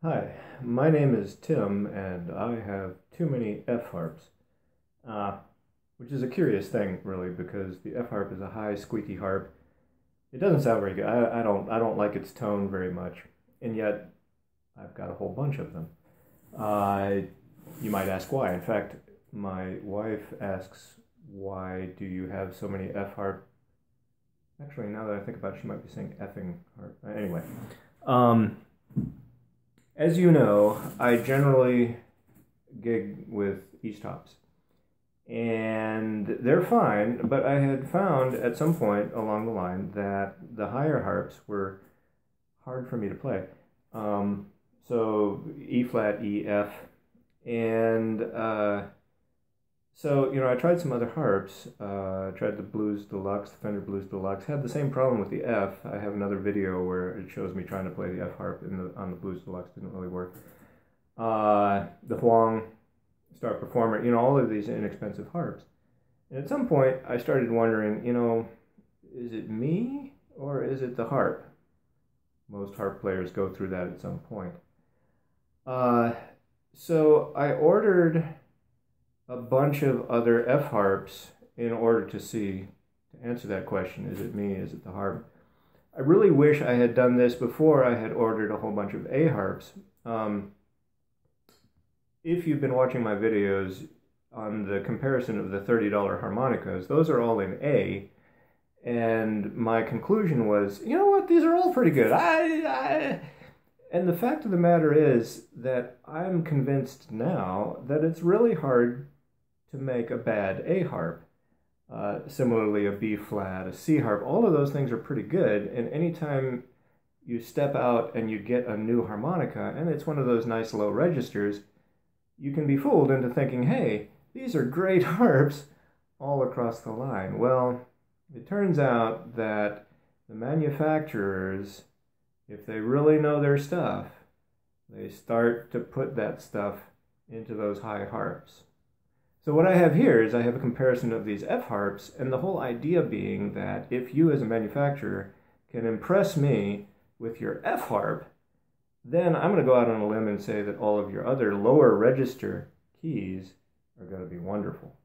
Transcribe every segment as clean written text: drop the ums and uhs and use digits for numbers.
Hi, my name is Tim, and I have too many F harps, which is a curious thing, really, because the F harp is a high, squeaky harp. It doesn't sound very good. I don't like its tone very much, and yet I've got a whole bunch of them. Uh, you might ask why. In fact, my wife asks, "Why do you have so many F harp?" Actually, now that I think about it, she might be saying effing harp. Anyway. Um, As you know, I generally gig with East tops, and they're fine, but I had found at some point along the line that the higher harps were hard for me to play. So E flat, E, F, and so, I tried some other harps. I tried the Blues Deluxe, the Fender Blues Deluxe. Had the same problem with the F. I have another video where it shows me trying to play the F harp on the Blues Deluxe. Didn't really work. The Huang, Star Performer, all of these inexpensive harps. And at some point, I started wondering, is it me or is it the harp? Most harp players go through that at some point. So I ordered a bunch of other F harps in order to answer that question, is it me, is it the harp? I really wish I had done this before I had ordered a whole bunch of A harps. If you've been watching my videos on the comparison of the $30 harmonicas, those are all in A, and my conclusion was, you know what, these are all pretty good. And the fact of the matter is that I'm convinced now that it's really hard to make a bad A harp. Similarly, a B flat, a C harp, all of those things are pretty good, and anytime you step out and you get a new harmonica, and it's one of those nice low registers, you can be fooled into thinking, hey, these are great harps all across the line. Well, it turns out that the manufacturers, if they really know their stuff, they start to put that stuff into those high harps. So what I have here is I have a comparison of these F harps, and the whole idea being that if you as a manufacturer can impress me with your F harp, then I'm going to go out on a limb and say that all of your other lower register keys are going to be wonderful.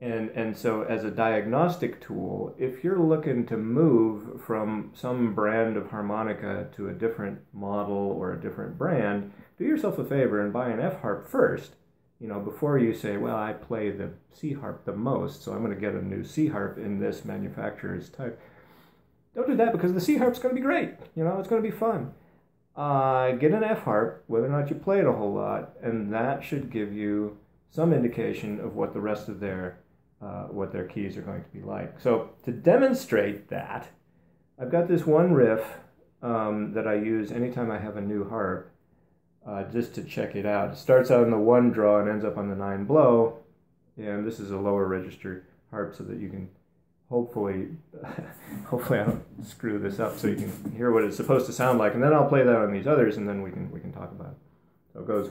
And so as a diagnostic tool, if you're looking to move from some brand of harmonica to a different model or a different brand, do yourself a favor and buy an F harp first, before you say, well, I play the C harp the most, so I'm going to get a new C harp in this manufacturer's type. Don't do that, because the C harp's going to be great. It's going to be fun. Get an F harp, whether or not you play it a whole lot, and that should give you some indication of what the rest of what their keys are going to be like. So to demonstrate that, I've got this one riff that I use anytime I have a new harp, just to check it out. It starts out in the 1 draw and ends up on the 9 blow, and this is a lower register harp so that you can hopefully I don't screw this up so you can hear what it's supposed to sound like, and then I'll play that on these others, and then we can talk about it. So it goes.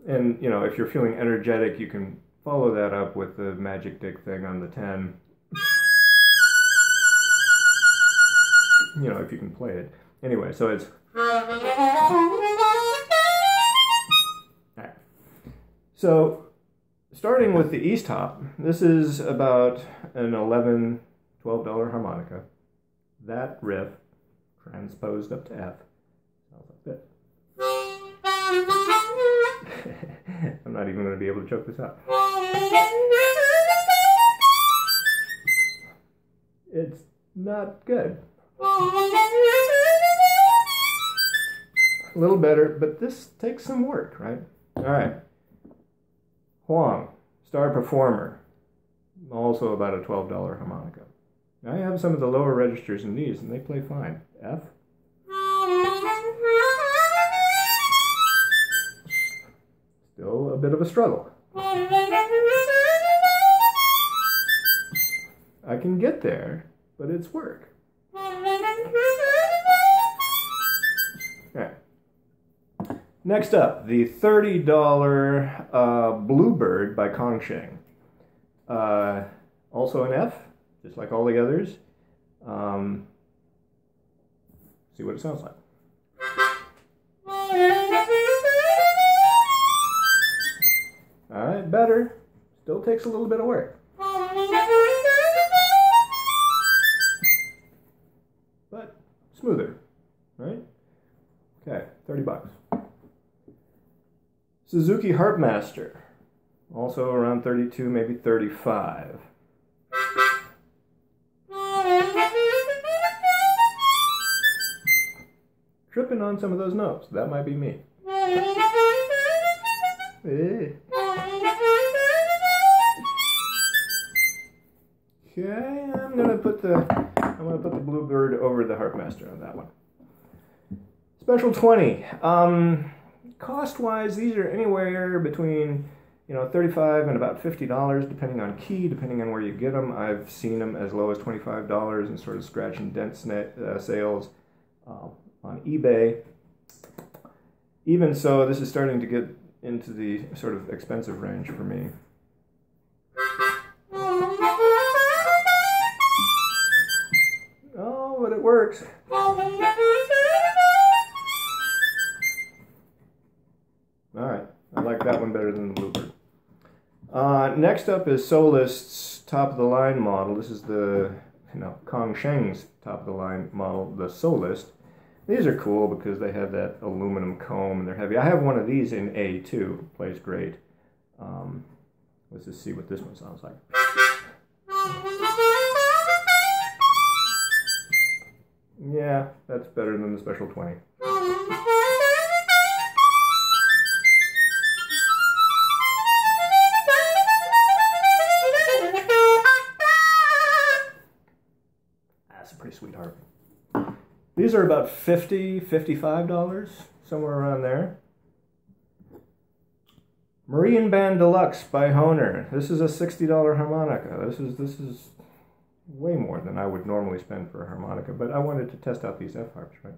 And, if you're feeling energetic, you can follow that up with the magic dick thing on the 10. If you can play it. Anyway, so it's... Alright. So, starting with the East top, this is about an $11, $12 harmonica. That riff, transposed up to F, sounds like this. I'm not even going to be able to choke this out. It's not good. A little better, but this takes some work, right? All right. Huang, Star Performer, also about a $12 harmonica. I have some of the lower registers in these, and they play fine. F. Still a bit of a struggle. I can get there, but it's work. Okay. Next up, the $30 Bluebird by Kongsheng. Also an F, just like all the others. See what it sounds like. All right, better. Still takes a little bit of work. But smoother, right? Okay, 30 bucks. Suzuki Harp Master, also around 32, maybe 35. Tripping on some of those notes, that might be me. Okay, I'm gonna put the Bluebird over the Harp Master on that one. Special 20. Cost-wise, these are anywhere between, $35 and about $50, depending on key, depending on where you get them. I've seen them as low as $25 in sort of scratch and dent sales on eBay. Even so, this is starting to get into the sort of expensive range for me. Oh, but it works. Alright, I like that one better than the Bluebird. Next up is Solist's top-of-the-line model. This is the, Kongsheng's top-of-the-line model, the Solist. These are cool because they have that aluminum comb and they're heavy. I have one of these in A too. Plays great. Let's just see what this one sounds like. Yeah, that's better than the Special 20. That's a pretty sweet harp. These are about $50, $55, somewhere around there. Marine Band Deluxe by Hohner. This is a $60 harmonica. This is way more than I would normally spend for a harmonica, but I wanted to test out these F harps, right?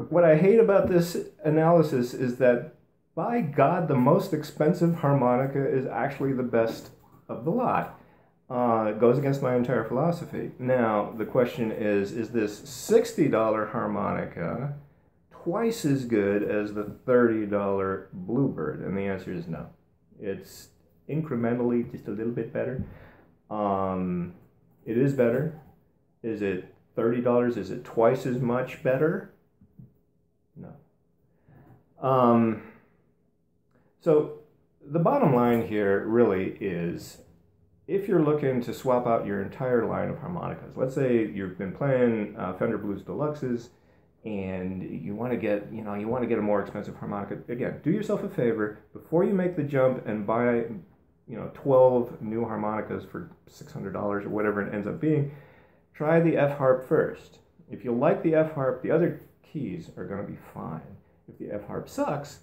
What I hate about this analysis is that, by God, the most expensive harmonica is actually the best of the lot. It goes against my entire philosophy. Now, the question is this $60 harmonica twice as good as the $30 Bluebird? And the answer is no. It's incrementally just a little bit better. It is better. Is it $30? Is it twice as much better? No. So the bottom line here really is, if you're looking to swap out your entire line of harmonicas, let's say you've been playing Fender Blues Deluxes and you want to get, a more expensive harmonica. Again, do yourself a favor before you make the jump and buy, 12 new harmonicas for $600 or whatever it ends up being. Try the F harp first. If you like the F harp, the other keys are going to be fine. If the F harp sucks,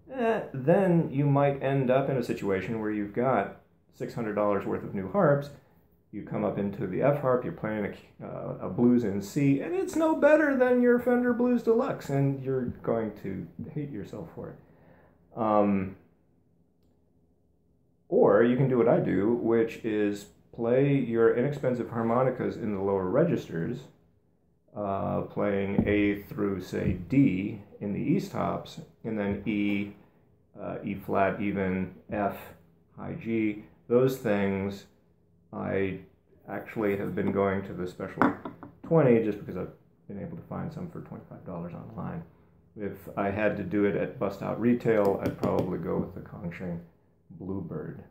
then you might end up in a situation where you've got $600 worth of new harps. You come up into the F harp, you're playing a blues in C, and it's no better than your Fender Blues Deluxe, and you're going to hate yourself for it. Or you can do what I do, which is play your inexpensive harmonicas in the lower registers, playing A through, say, D in the E stops, and then E, E flat, even, F, high G. Those things, I actually have been going to the Special 20 just because I've been able to find some for $25 online. If I had to do it at bust-out retail, I'd probably go with the Kongsheng Bluebird.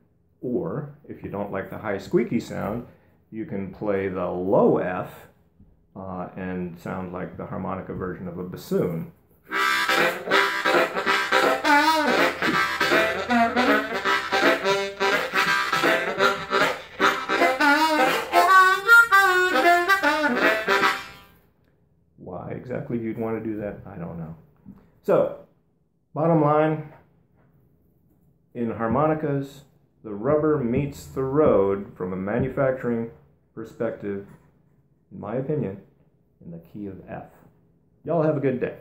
Or, if you don't like the high squeaky sound, you can play the low F and sound like the harmonica version of a bassoon. Why exactly you'd want to do that, I don't know. So, bottom line, in harmonicas, the rubber meets the road from a manufacturing perspective, in my opinion, in the key of F. Y'all have a good day.